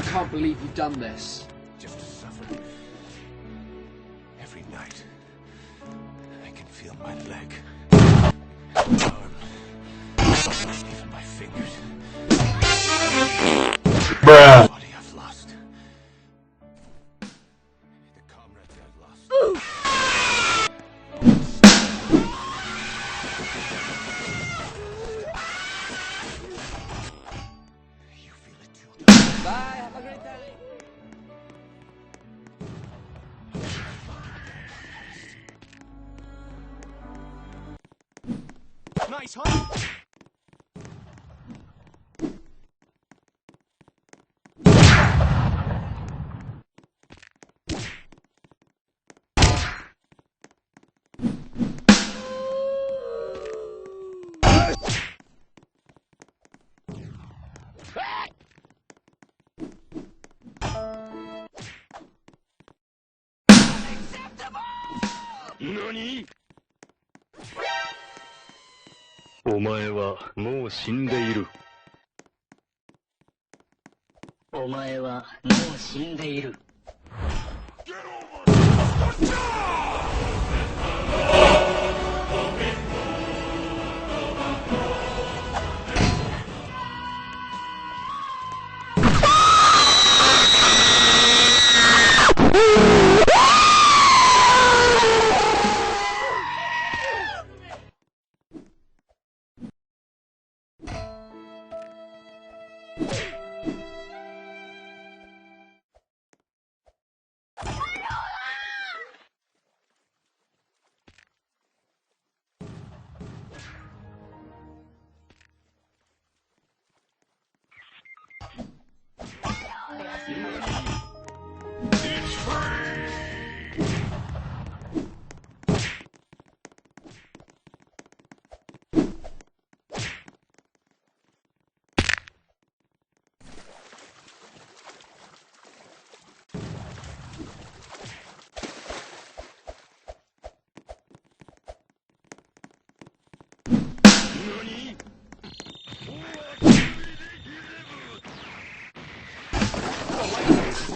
can't believe you've done this. Just to suffer. Every night, I can feel my leg, arm, even my fingers. Bruh. The body I've lost. The comrades I've lost. You feel it too. Bye, have a great day. Nice, huh? NANI?お前はもう死んでいる。お前はもう死んでいる。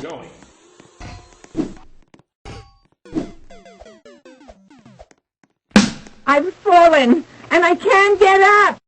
Going. I've fallen, and I can't get up!